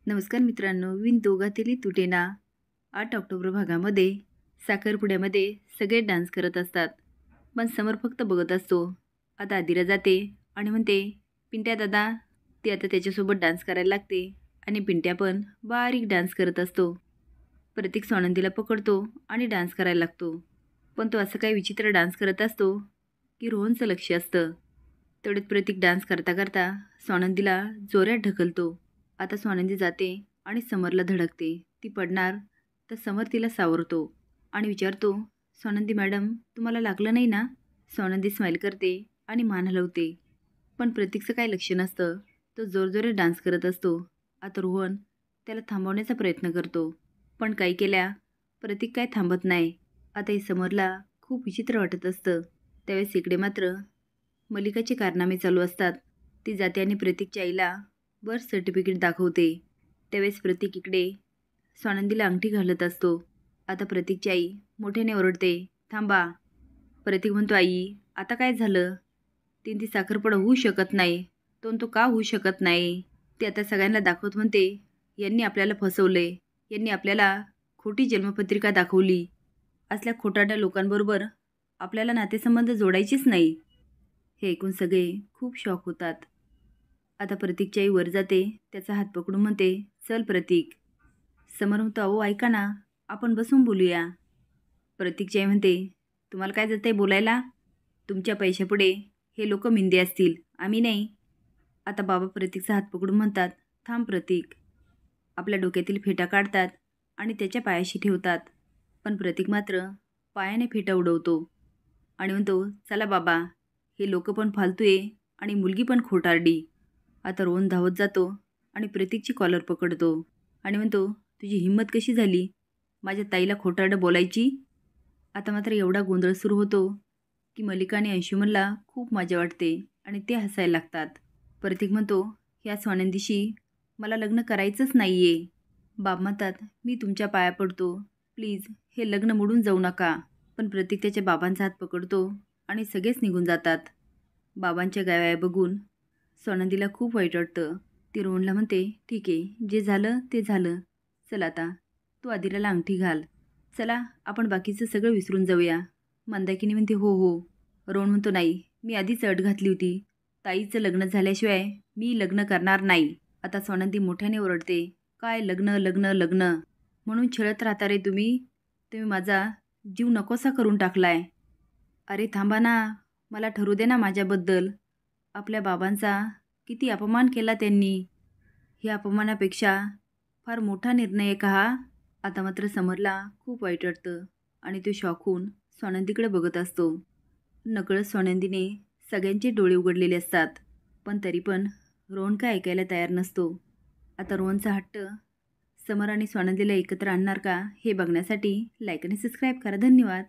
नमस्कार मित्रांनो, विण दोघातली तुटेना 8 ऑक्टोबर भागामध्ये साखरपुड्यामध्ये सगळे डान्स करत असतात, पण समर फक्त बघत असतो. आता आदिरा जाते आणि म्हणते, पिंट्या दादा. ती आता त्याच्यासोबत डान्स करायला लागते आणि पिंट्या पण बारीक डान्स करत असतो. प्रतीक स्वानंदीला पकडतो आणि डान्स करायला लागतो, पण तो असं काही विचित्र डान्स करत असतो की रोहनचं लक्ष असतं. तेवढ्यात प्रतीक डान्स करता करता स्वानंदीला जोरात ढकलतो. आता स्वानंदी जाते आणि समरला धडकते. ती पडणार तर समर तिला सावरतो आणि विचारतो, स्वानंदी मॅडम, तुम्हाला लागलं नाही ना? स्वानंदी स्माईल करते आणि मान हलवते, पण प्रतीकचं काही लक्ष नसतं. तो जोरजोरात डान्स करत असतो. आता रोहन त्याला थांबवण्याचा प्रयत्न करतो, पण काही केल्या प्रतीक काय थांबत नाही. आता हे समरला खूप विचित्र वाटत असतं. त्यावेळेस इकडे मात्र मलिकाचे कारनामे चालू असतात. ती जाते आणि प्रतीकच्या आईला बर्थ सर्टिफिकेट दाखवते. त्यावेळेस प्रतीक इकडे स्वानंदीला अंगठी घालत असतो. आता प्रतीकची आई मोठ्याने ओरडते, थांबा. प्रतीक म्हणतो, आई आता काय झालं? ती साखरपुडा होऊ शकत नाही. तो का होऊ शकत नाही? ते आता सगळ्यांना दाखवत म्हणते, यांनी आपल्याला फसवले, यांनी आपल्याला खोटी जन्मपत्रिका दाखवली. असल्या खोटारड्या लोकांबरोबर आपल्याला नातेसंबंध जोडायचीच नाही. हे ऐकून सगळे खूप शॉक होतात. आता प्रतीकची आई वर जाते, त्याचा हात पकडून म्हणते, चल प्रतीक. समर म्हणतो, अहो ऐका ना, आपण बसून बोलूया. प्रतीकची आई म्हणते, तुम्हाला काय जातं आहे बोलायला? तुमच्या पैशापुढे हे लोक मिंदे असतील, आम्ही नाही. आता बाबा प्रतीकचा हात पकडून म्हणतात, थांब प्रतीक. आपल्या डोक्यातील फेटा काढतात आणि त्याच्या पायाशी ठेवतात, पण प्रतीक मात्र पायाने फेटा उडवतो आणि म्हणतो, चला बाबा, हे लोक पण फालतू आहे आणि मुलगी पण खोटारडी. आता रोहन धावत जातो आणि प्रतीकची कॉलर पकडतो आणि म्हणतो, तुझी हिंमत कशी झाली माझ्या ताईला खोटारडं बोलायची? आता मात्र एवढा गोंधळ सुरू होतो की मलिका आणि अंशुमनला खूप मजा वाटते आणि ते हसायला लागतात. प्रतीक म्हणतो, ह्या स्वानंदीशी मला लग्न करायचंच नाही आहे. बाब म्हणतात, मी तुमच्या पाया पडतो, प्लीज हे लग्न मोडून जाऊ नका. पण प्रतीक त्याच्या बाबांचा हात पकडतो आणि सगळेच निघून जातात. बाबांच्या गाया बघून स्वानंदीला खूप वाईट वाटतं. ती रोहनला म्हणते, ठीक आहे, जे झालं ते झालं. चल आता तू आदिराला अंगठी घाल. चला आपण बाकीचं सगळं विसरून जाऊया. मंदाकिनी म्हणते, हो हो. रोहन म्हणतो, नाही, मी आधीच अट घातली होती, ताईचं लग्न झाल्याशिवाय मी लग्न करणार नाही. आता स्वानंदी मोठ्याने ओरडते, काय लग्न लग्न लग्न म्हणून छळत राहता रे तुम्ही? तुम्ही माझा जीव नकोसा करून टाकलाय. अरे थांबा ना, मला ठरू दे ना माझ्याबद्दल. आपल्या बाबांचा किती अपमान केला त्यांनी. ह्या अपमानापेक्षा फार मोठा निर्णय आहे का हा? आता मात्र समरला खूप वाईट वाटतं आणि तो शॉक होऊन स्वानंदीकडे बघत असतो. नकळत स्वानंदीने सगळ्यांचे डोळे उघडलेले असतात, पण तरी पण रोहन काय ऐकायला तयार नसतो. आता रोहनचा हट्ट समर आणि स्वानंदीला एकत्र आणणार का हे बघण्यासाठी लाईक आणि सबस्क्राईब करा. धन्यवाद.